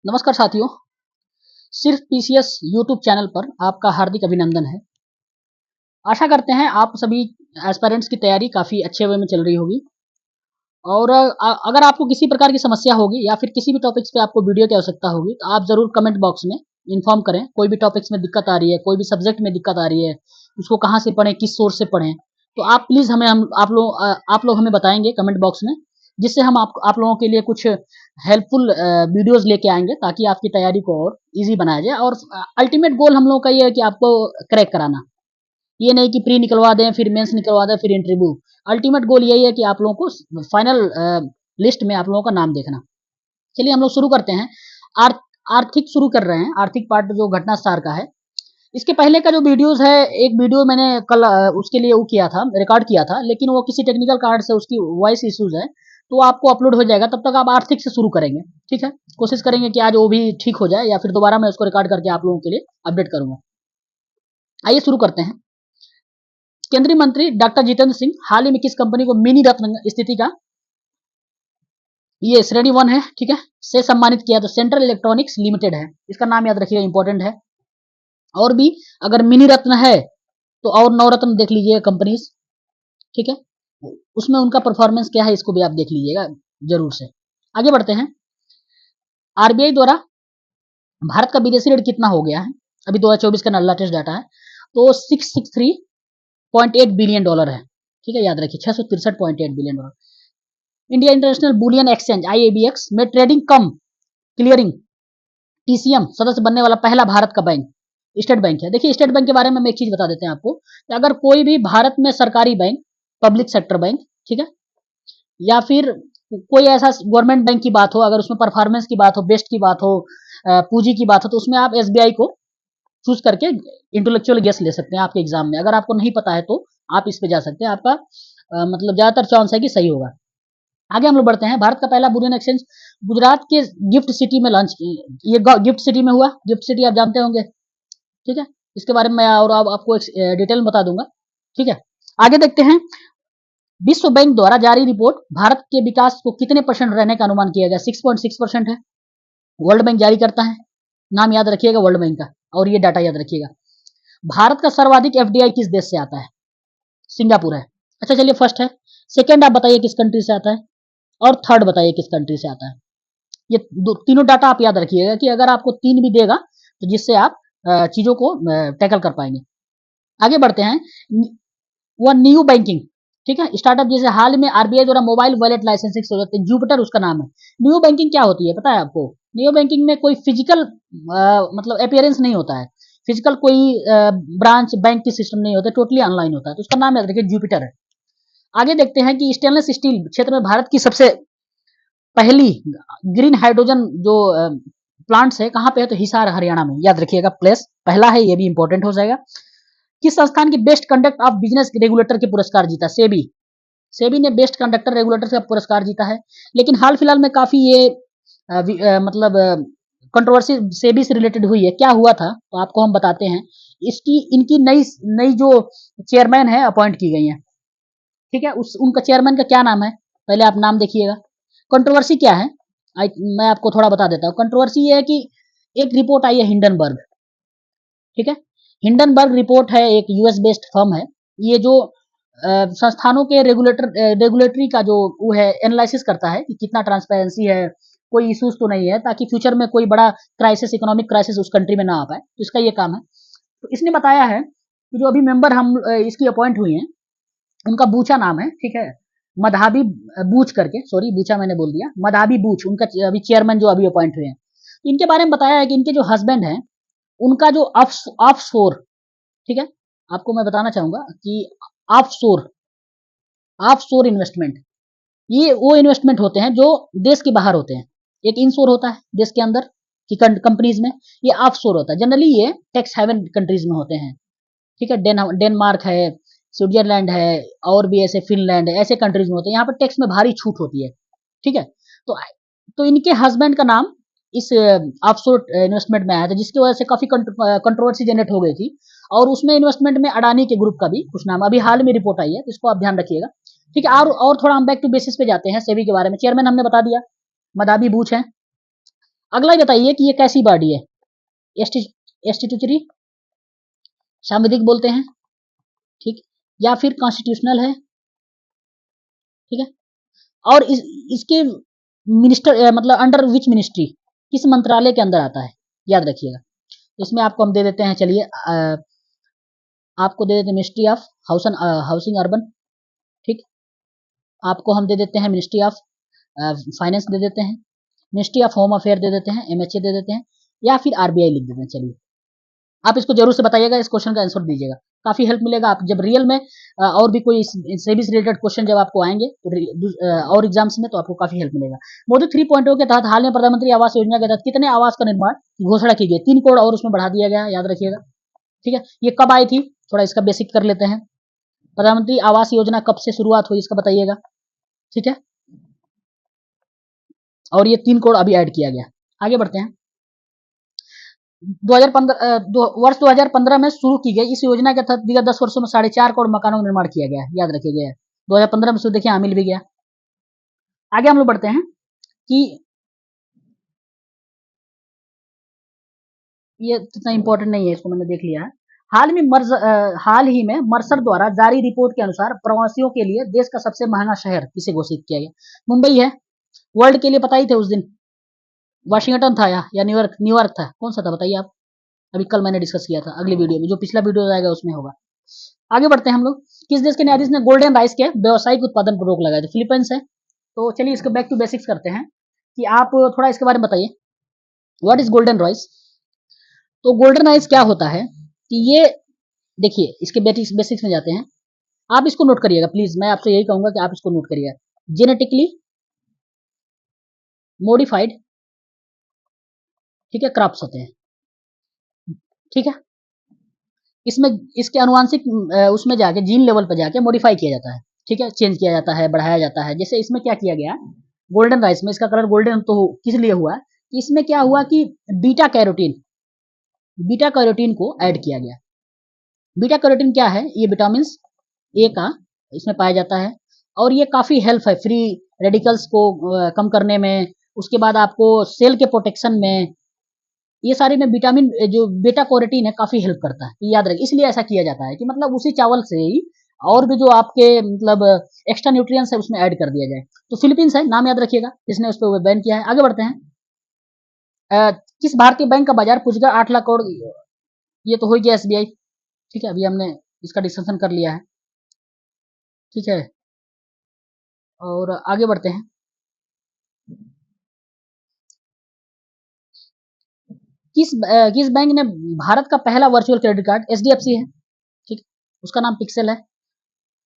नमस्कार साथियों, सिर्फ पीसीएस यूट्यूब चैनल पर आपका हार्दिक अभिनंदन है। आशा करते हैं आप सभी एस्पिरेंट्स की तैयारी काफ़ी अच्छे वे में चल रही होगी और अगर आपको किसी प्रकार की समस्या होगी या फिर किसी भी टॉपिक्स पे आपको वीडियो की आवश्यकता होगी, तो आप ज़रूर कमेंट बॉक्स में इन्फॉर्म करें। कोई भी टॉपिक्स में दिक्कत आ रही है, कोई भी सब्जेक्ट में दिक्कत आ रही है, उसको कहाँ से पढ़ें, किस सोर्स से पढ़ें, तो आप प्लीज़ हमें हम आप लोग हमें बताएँगे कमेंट बॉक्स में, जिससे हम आप लोगों के लिए कुछ हेल्पफुल वीडियोज़ लेके आएँगे ताकि आपकी तैयारी को और ईज़ी बनाया जाए और अल्टीमेट गोल हम लोगों का ये है कि आपको क्रैक कराना। ये नहीं कि प्री निकलवा दें, फिर मेंस निकलवा दें, फिर इंटरव्यू। अल्टीमेट गोल यही है कि आप लोगों को फाइनल लिस्ट में आप लोगों का नाम देखना। चलिए हम लोग शुरू करते हैं। आर्थ आर्थिक शुरू कर रहे हैं, आर्थिक पार्ट जो घटना सार का है। इसके पहले का जो वीडियोज़ है, एक वीडियो मैंने कल उसके लिए वो किया था, रिकॉर्ड किया था, लेकिन वो किसी टेक्निकल कार्ड से उसकी वॉइस इश्यूज़ है, तो वो आपको अपलोड हो जाएगा, तब तक आप आर्थिक से शुरू करेंगे, ठीक है? कोशिश करेंगे कि आज वो भी ठीक हो जाए या फिर दोबारा मैं उसको रिकॉर्ड करके आप लोगों के लिए अपडेट करूँगा। आइए शुरू करते हैं। केंद्रीय मंत्री डॉक्टर जितेंद्र सिंह हाल ही में किस कंपनी को मिनी रत्न स्थिति का ये श्रेणी 1 है, ठीक है, से सम्मानित किया? तो सेंट्रल इलेक्ट्रॉनिक्स लिमिटेड है। इसका नाम याद रखिएगा, इंपॉर्टेंट है। और भी अगर मिनी रत्न है तो और नवरत्न देख लीजिएगा कंपनीज, ठीक है, उसमें उनका परफॉर्मेंस क्या है इसको भी आप देख लीजिएगा जरूर से। आगे बढ़ते हैं। आरबीआई द्वारा भारत का विदेशी ऋण कितना हो गया है? अभी 2024 का लेटेस्ट डाटा है, तो 663.8 बिलियन डॉलर है, ठीक है, याद रखिए 663.8 billion dollar. India international bullion exchange IABX में ट्रेडिंग कम क्लियरिंग टीसीएम सदस्य बनने वाला पहला भारत का बैंक स्टेट बैंक है। देखिए स्टेट बैंक के बारे में हम एक चीज बता देते हैं आपको कि अगर कोई भी भारत में सरकारी बैंक, पब्लिक सेक्टर बैंक, ठीक है, या फिर कोई ऐसा गवर्नमेंट बैंक की बात हो, अगर उसमें परफॉर्मेंस की बात हो, बेस्ट की बात हो, पूंजी की बात हो, तो उसमें आप एसबीआई को चूज करके इंटेलेक्चुअल गेस ले सकते हैं आपके एग्जाम में। अगर आपको नहीं पता है तो आप इस पे जा सकते हैं, आपका मतलब ज्यादातर चांस है कि सही होगा। आगे हम लोग बढ़ते हैं। भारत का पहला बुलियन एक्सचेंज गुजरात के गिफ्ट सिटी में लॉन्च, ये गिफ्ट सिटी में हुआ। गिफ्ट सिटी आप जानते होंगे, ठीक है, इसके बारे में मैं और आपको डिटेल में बता दूंगा, ठीक है। आगे देखते हैं। विश्व बैंक द्वारा जारी रिपोर्ट भारत के विकास को कितने % रहने का अनुमान किया गया? 6.6% है, वर्ल्ड बैंक जारी करता है। नाम याद रखिएगा वर्ल्ड बैंक का, और ये डाटा याद रखिएगा। भारत का सर्वाधिक एफडीआई किस देश से आता है? सिंगापुर है। अच्छा चलिए, फर्स्ट है। सेकंड आप बताइए किस कंट्री से आता है, और थर्ड बताइए किस कंट्री से आता है। ये तीनों डाटा आप याद रखिएगा कि अगर आपको 3 भी देगा तो जिससे आप चीजों को टैकल कर पाएंगे। आगे बढ़ते हैं। वह न्यू बैंकिंग, ठीक है, स्टार्टअप जैसे हाल में आरबीआई द्वारा मोबाइल वॉलेट लाइसेंसिंग शुरू होती है, जुपिटर उसका नाम है। न्यू बैंकिंग क्या होती है पता है आपको? न्यू बैंकिंग में कोई फिजिकल मतलब अपीयरेंस नहीं होता है, फिजिकल कोई ब्रांच बैंक की सिस्टम नहीं होता, टोटली ऑनलाइन होता है, तो उसका नाम याद रखिए जुपिटर है। आगे देखते हैं कि स्टेनलेस स्टील क्षेत्र में भारत की सबसे पहली ग्रीन हाइड्रोजन जो प्लांट्स है कहाँ पे है? तो हिसार हरियाणा में, याद रखिएगा प्लेस पहला है, ये भी इंपॉर्टेंट हो जाएगा। किस संस्थान की best conduct of business regulator के पुरस्कार जीता? सेबी, सेबी ने बेस्ट कंडक्टर रेगुलेटर का पुरस्कार जीता है। लेकिन हाल फिलहाल में काफी ये मतलब कंट्रोवर्सी सेबी से रिलेटेड हुई है। क्या हुआ था तो आपको हम बताते हैं। इसकी इनकी नई नई जो चेयरमैन है अपॉइंट की गई है, ठीक है, उस उनका चेयरमैन का क्या नाम है? पहले आप नाम देखिएगा। कंट्रोवर्सी क्या है? मैं आपको थोड़ा बता देता हूँ। कंट्रोवर्सी ये है कि एक रिपोर्ट आई है हिंडनबर्ग, ठीक है, हिंडनबर्ग रिपोर्ट है, एक यूएस बेस्ड फर्म है। ये जो संस्थानों के रेगुलेटरी का जो वो है एनालिसिस करता है कि कितना ट्रांसपेरेंसी है, कोई इश्यूज तो नहीं है, ताकि फ्यूचर में कोई बड़ा क्राइसिस, इकोनॉमिक क्राइसिस उस कंट्री में ना आ पाए, तो इसका ये काम है। तो इसने बताया है कि जो अभी मेंबर हम इसकी अपॉइंट हुई हैं, उनका बूचा नाम है, ठीक है, मधाबी बूच करके, सॉरी बूचा मैंने बोल दिया, मधाबी बूच उनका अभी चेयरमैन जो अभी अपॉइंट हुए हैं। इनके बारे में बताया है कि इनके जो हस्बैंड हैं, उनका जो ऑफशोर, ठीक है, आपको मैं बताना चाहूंगा कि ऑफशोर ऑफशोर इन्वेस्टमेंट, ये वो इन्वेस्टमेंट होते हैं जो देश के बाहर होते हैं। एक इनशोर होता है देश के अंदर की कंपनीज में, ये ऑफशोर होता है। जनरली ये टैक्स हेवन कंट्रीज में होते हैं, ठीक है, डेनमार्क है, स्विट्जरलैंड है, और भी ऐसे फिनलैंड है, ऐसे कंट्रीज में होते हैं। यहाँ पर टैक्स में भारी छूट होती है, ठीक है। तो इनके हस्बैंड का नाम इस ऑफशोर इन्वेस्टमेंट में आया था, जिसकी वजह से काफी कंट्रोवर्सी जनरेट हो गई थी। और उसमें इन्वेस्टमेंट में अडानी के ग्रुप का भी कुछ नाम अभी हाल में रिपोर्ट आई है, तो इसको आप ध्यान रखिएगा, ठीक है। और थोड़ा हम बैक टू बेसिस पे जाते हैं। सेबी के बारे में चेयरमैन हमने बता दिया, मदाबी बूच है। अगला ही बताइए कि ये कैसी बॉडी है, स्टेट्यूटरी, संवैधानिक बोलते हैं, ठीक, या फिर कॉन्स्टिट्यूशनल है, ठीक है। और इसके मिनिस्टर मतलब अंडर विच मिनिस्ट्री, किस मंत्रालय के अंदर आता है, याद रखिएगा। इसमें आपको हम दे देते हैं, चलिए आपको दे देते हैं मिनिस्ट्री ऑफ हाउसिंग अर्बन, ठीक। आपको हम दे देते हैं मिनिस्ट्री ऑफ फाइनेंस दे देते हैं, मिनिस्ट्री ऑफ होम अफेयर दे देते हैं, एमएचए दे देते हैं, या फिर आरबीआई लिख देते हैं। चलिए आप इसको जरूर से बताइएगा, इस क्वेश्चन का आंसर दीजिएगा, काफी हेल्प मिलेगा। आप जब रियल में और भी कोई सेबी से रिलेटेड क्वेश्चन जब आपको आएंगे तो और एग्जाम्स में, तो आपको काफी हेल्प मिलेगा। मोदी 3.0 के तहत हाल में प्रधानमंत्री आवास योजना के तहत कितने आवास का निर्माण की घोषणा की गई, 3 करोड़ और उसमें बढ़ा दिया गया, याद रखिएगा, ठीक है। ये कब आई थी, थोड़ा इसका बेसिक कर लेते हैं। प्रधानमंत्री आवास योजना कब से शुरुआत हुई, इसका बताइएगा, ठीक है। और ये 3 करोड़ अभी ऐड किया गया। आगे बढ़ते हैं। 2015 वर्ष 2015 में शुरू की गई इस योजना के तहत विगत 10 वर्षों में 4.5 करोड़ मकानों का निर्माण किया गया है, याद रखिएगा। 2015 में शुरू, देखिए यहाँ मिल भी गया। आगे हम लोग बढ़ते हैं कि ये इतना इंपॉर्टेंट नहीं है, इसको मैंने देख लिया है। हाल ही में मर्सर द्वारा जारी रिपोर्ट के अनुसार प्रवासियों के लिए देश का सबसे महंगा शहर किसे घोषित किया गया, मुंबई है। वर्ल्ड के लिए पता ही थे उस दिन, वाशिंगटन था या न्यूयॉर्क, न्यूयॉर्क था, कौन सा था बताइए आप। अभी कल मैंने डिस्कस किया था, अगली वीडियो में, जो पिछला वीडियो आएगा उसमें होगा। आगे बढ़ते हैं हम लोग। किस देश के न्यायाधीश ने गोल्डन राइस के व्यावसायिक उत्पादन पर रोक लगाई थी, फिलीपींस है। तो चलिए इसको बैक टू बेसिक्स करते हैं कि आप थोड़ा इसके बारे में बताइए, व्हाट इज गोल्डन राइस। तो गोल्डन राइस क्या होता है कि ये, देखिए इसके बेसिक्स में जाते हैं। आप इसको नोट करिएगा प्लीज, मैं आपसे यही कहूंगा कि आप इसको नोट करिएगा। जेनेटिकली मॉडिफाइड, ठीक है, क्रॉप्स होते हैं, ठीक है। इसमें इसके अनुवांशिक उसमें जाके जीन लेवल पर जाके मॉडिफाई किया जाता है, ठीक है, चेंज किया जाता है, बढ़ाया जाता है। जैसे इसमें क्या किया गया, गोल्डन राइस में इसका कलर गोल्डन तो किस लिए हुआ कि इसमें क्या हुआ कि बीटा कैरोटीन को ऐड किया गया। बीटा कैरोटीन क्या है, ये विटामिन ए का इसमें पाया जाता है, और ये काफी हेल्प है फ्री रेडिकल्स को कम करने में, उसके बाद आपको सेल के प्रोटेक्शन में, ये सारी में विटामिन जो बीटा कैरोटीन है काफी हेल्प करता है, याद रखिए। इसलिए ऐसा किया जाता है कि मतलब उसी चावल से ही और भी जो आपके मतलब एक्स्ट्रा न्यूट्रिएंट्स है उसमें ऐड कर दिया जाए। तो फिलीपींस है, नाम याद रखिएगा, जिसने उस पर बैन किया है। आगे बढ़ते हैं। किस भारतीय बैंक का बाजार पूंजीगत 8 लाख करोड़, ये तो हो गया एसबीआई, ठीक है, अभी हमने इसका डिस्कशन कर लिया है, ठीक है। और आगे बढ़ते हैं। किस बैंक ने भारत का पहला वर्चुअल क्रेडिट कार्ड, एचडीएफसी है, ठीक, उसका नाम पिक्सल है।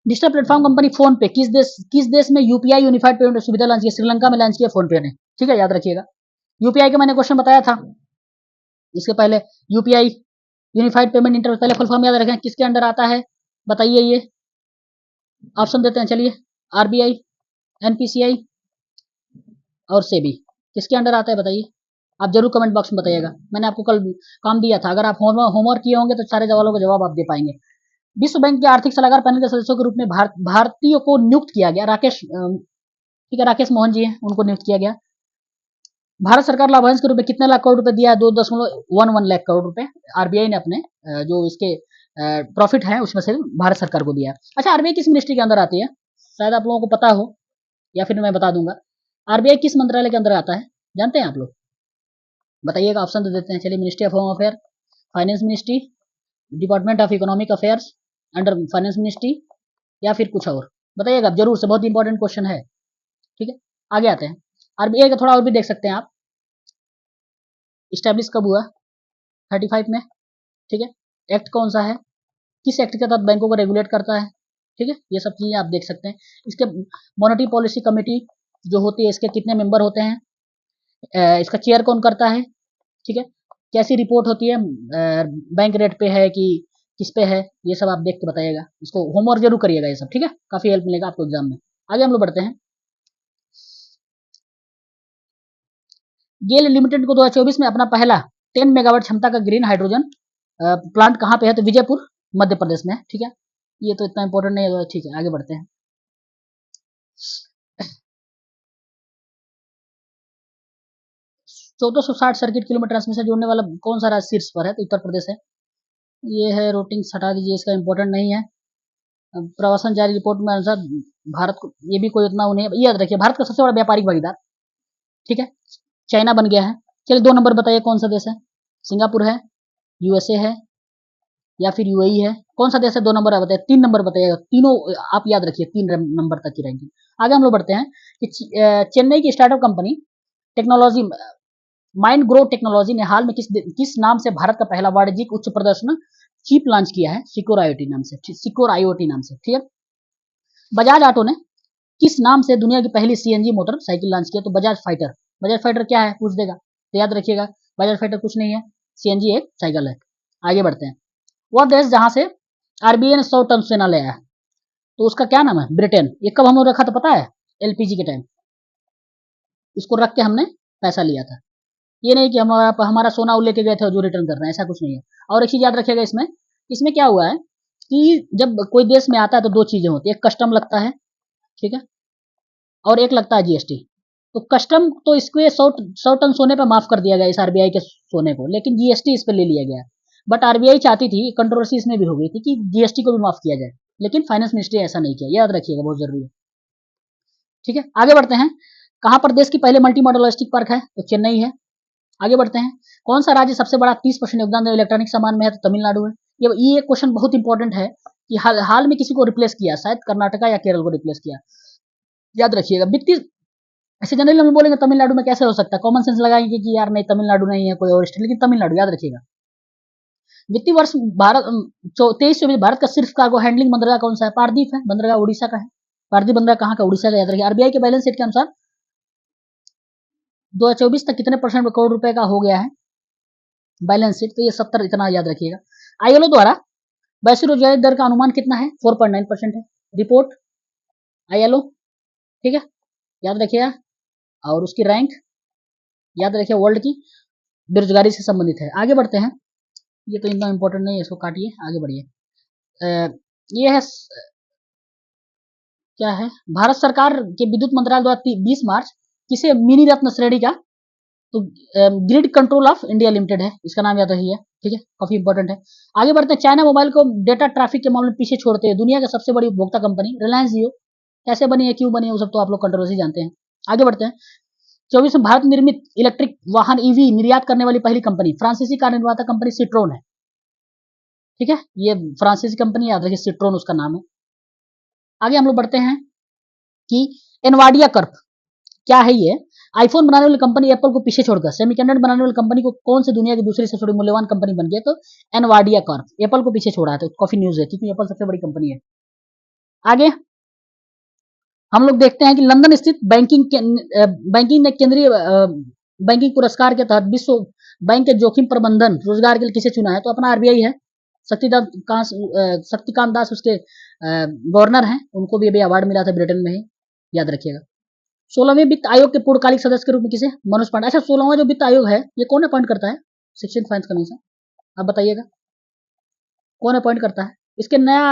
डिजिटल प्लेटफॉर्म कंपनी फोन पे किस देश में यूपीआई यूनिफाइड पेमेंट सुविधा लॉन्च की, श्रीलंका में लॉन्च किया फोन पे ने, ठीक है, याद रखिएगा। यूपीआई का मैंने क्वेश्चन बताया था इसके पहले, यूपीआई यूनिफाइड पेमेंट इंटरफेस, पहले फुल फॉर्म याद रखें, किसके अंडर आता है बताइए। ये ऑप्शन देते हैं, चलिए, आरबीआई, एनपीसीआई और सेबी, किसके अंडर आता है बताइए। आप जरूर कमेंट बॉक्स में बताइएगा, मैंने आपको कल काम दिया था, अगर आप होमवर्क किए होंगे तो सारे सवालों का जवाब आप दे पाएंगे। विश्व बैंक के आर्थिक सलाहकार पैनल के सदस्यों के रूप में भारतीयों को नियुक्त किया गया, राकेश, ठीक है, राकेश मोहन जी हैं, उनको नियुक्त किया गया। भारत सरकार लाभांश के रूप में कितने लाख करोड़ रुपए दिया है, 2.11 लाख करोड़ रुपए आरबीआई ने अपने जो इसके प्रॉफिट है उसमें से भारत सरकार को दिया है। अच्छा, आरबीआई किस मिनिस्ट्री के अंदर आती है, शायद आप लोगों को पता हो, या फिर मैं बता दूंगा। आरबीआई किस मंत्रालय के अंदर आता है, जानते हैं आप लोग, बताइएगा, ऑप्शन दे देते हैं। चलिए, ministry of home affair, finance ministry, department of economic affairs under finance ministry, या फिर कुछ और, बताइएगा आप जरूर से, बहुत इंपॉर्टेंट क्वेश्चन है, ठीक है। आगे आते हैं। आरबीआई का थोड़ा और भी देख सकते हैं आप, स्टैब्लिश कब हुआ, 35 में, ठीक है। एक्ट कौन सा है, किस एक्ट के तहत बैंकों को रेगुलेट करता है, ठीक है, ये सब चीजें आप देख सकते हैं। इसके मॉनेटरी पॉलिसी कमेटी जो होती है, इसके कितने मेंबर होते हैं, इसका चेयर कौन करता है, ठीक है, कैसी रिपोर्ट होती है, बैंक रेट पे है कि किस पे है, ये सब आप देख के बताइएगा, इसको होमवर्क जरूर करिएगा ये सब, ठीक है, काफी हेल्प मिलेगा आपको एग्जाम में। आगे हम लोग बढ़ते हैं। गेल लिमिटेड को 2024 में अपना पहला 10 मेगावाट क्षमता का ग्रीन हाइड्रोजन प्लांट कहाँ पे है, तो विजयपुर मध्य प्रदेश में, ठीक है। ये तो इतना इंपॉर्टेंट नहीं है, ठीक है, आगे बढ़ते हैं। 1460 सर्किट किलोमीटर ट्रांसमिशन जोड़ने वाला कौन सा राज्य शीर्ष पर है? तो उत्तर प्रदेश है। ये है रोटिंग, हटा दीजिए, इसका इंपॉर्टेंट नहीं है। प्रवासन जारी रिपोर्ट में अनुसार भारत को, ये भी कोई उतना उन्हें, याद रखिए भारत का सबसे बड़ा व्यापारिक भागीदार, ठीक है, चाइना बन गया है। चलिए 2 नंबर बताइए कौन सा देश है? सिंगापुर है, यूएसए है, या फिर यूएई है? कौन सा देश है? 2 नंबर बताइए। 3 नंबर बताइएगा, तीनों आप याद रखिए, 3 नंबर तक की रैंकिंग। आगे हम लोग बढ़ते हैं कि चेन्नई की startup company technology mind grow technology ने हाल में किस नाम से भारत का पहला वाणिज्यिक उच्च प्रदर्शन चिप लॉन्च किया है? सिक्योर आईओटी नाम से, सिक्योर आईओटी नाम से, ठीक है। बजाज ऑटो ने किस नाम से दुनिया की पहली सीएनजी मोटर साइकिल लॉन्च किया? तो बजाज फाइटर। बजाज फाइटर क्या है पूछ देगा, तो याद रखिएगा बजाज फाइटर कुछ नहीं है, सीएनजी एक साइकिल है। आगे बढ़ते हैं। वह देश जहां से आरबीआई ने 100 टन सोना ले आया, तो उसका क्या नाम है? ब्रिटेन। ये कब हम लोग रखा था पता है? एलपीजी के टाइम इसको रख के हमने पैसा लिया था। ये नहीं कि हमारा सोना लेके गए थे जो रिटर्न कर रहे हैं, ऐसा कुछ नहीं है। और एक चीज याद रखिएगा, इसमें इसमें क्या हुआ है कि जब कोई देश में आता है तो 2 चीजें होती है, एक कस्टम लगता है, ठीक है, और एक लगता है जीएसटी। तो कस्टम तो इसको 100 टन सोने पे माफ कर दिया गया इस आरबीआई के सोने को, लेकिन जीएसटी इस पे ले लिया गया। बट आरबीआई चाहती थी, कंट्रोवर्सी इसमें भी हो गई थी कि जीएसटी को भी माफ किया जाए, लेकिन फाइनेंस मिनिस्ट्री ऐसा नहीं किया, याद रखिएगा, बहुत जरूरी है, ठीक है। आगे बढ़ते हैं। कहां पर देश की पहले मल्टी मॉडल लॉजिस्टिक पार्क है? तो चेन्नई है। आगे बढ़ते हैं। कौन सा राज्य सबसे बड़ा 30% योगदान इलेक्ट्रॉनिक सामान में है? तो तमिलनाडु है। ये क्वेश्चन बहुत इंपॉर्टेंट है कि हाल में किसी को रिप्लेस किया, शायद कर्नाटका या केरल को रिप्लेस किया, याद रखिएगा। वित्तीय, ऐसे जनरली हम बोलेंगे तमिलनाडु में कैसे हो सकता है, कॉमन सेंस लगाएंगे कि यार नहीं तमिलनाडु नहीं है, कोई और स्टेट, लेकिन तमिलनाडु, याद रखिएगा। वित्तीय वर्ष भारत 23-24 भारत का सिर्फ कार्गो हैंडलिंग बंदरगाह कौन सा है? पारदीप है, बंदरगाह उड़ीसा का है। पारदीप बंदरगाह कहाँ का? उड़ीसा का, याद रखिए। आरबीआई के बैलेंस शीट के अनुसार 2024 तक कितने परसेंट करोड़ रुपए का हो गया है बैलेंस शीट? तो ये 70, इतना याद रखिएगा। आईएलओ द्वारा वैश्विक रोजगार दर का अनुमान कितना है? 4.9% है। रिपोर्ट आईएलओ, ठीक है, याद रखिएगा। और उसकी रैंक याद रखिए, वर्ल्ड की बेरोजगारी से संबंधित है। आगे बढ़ते हैं। ये तो इतना इंपॉर्टेंट नहीं है, इसको काटिए, आगे बढ़िए। ये है क्या है, भारत सरकार के विद्युत मंत्रालय द्वारा 20 मार्च किसे मिनी रत्न श्रेणी का, तो grid control of India limited है, इसका नाम याद रखिए, ठीक है, काफी इंपॉर्टेंट है। आगे बढ़ते हैं। चाइना मोबाइल को डेटा ट्रैफिक के मामले में पीछे छोड़ते हैं दुनिया की सबसे बड़ी उपभोक्ता कंपनी रिलायंस जियो कैसे बनी है, क्यों बनी है, वो सब तो आप लोग कंट्रोवर्सी जानते हैं। आगे बढ़ते हैं। 24 में भारत निर्मित इलेक्ट्रिक वाहन ईवी निर्यात करने वाली पहली कंपनी फ्रांसीसी कार निर्माता कंपनी सिट्रोन है, ठीक है, ये फ्रांसीसी कंपनी, याद रखिए, सिट्रोन उसका नाम है। आगे हम लोग बढ़ते हैं कि एनवाडिया कर्प क्या है? ये आईफोन बनाने वाली कंपनी एप्पल को पीछे छोड़कर सेमीकंडक्टर बनाने वाली कंपनी को कौन से दुनिया की दूसरी सबसे बड़ी मूल्यवान कंपनी बन गई? तो एनवाडिया कर्प एप्पल को पीछे छोड़ा है, तो काफी न्यूज है क्योंकि एप्पल सबसे बड़ी कंपनी है। आगे हम लोग देखते हैं कि लंदन स्थित बैंकिंग ने केंद्रीय बैंकिंग पुरस्कार के तहत विश्व बैंक के जोखिम प्रबंधन रोजगार के लिए किसे चुना है? तो अपना आरबीआई है। शक्तिकांत दास उसके गवर्नर हैं, उनको भी अभी अवार्ड मिला था ब्रिटेन में ही, याद रखिएगा। 16वें वित्त आयोग के पूर्णकालिक सदस्य के रूप में किसे? मनोज पांडे। अच्छा, 16वां जो वित्त आयोग है ये कौन अपॉइंट करता है? 16th फाइनेंस कमीशन, आप बताइएगा कौन अपॉइंट करता है? इसके नया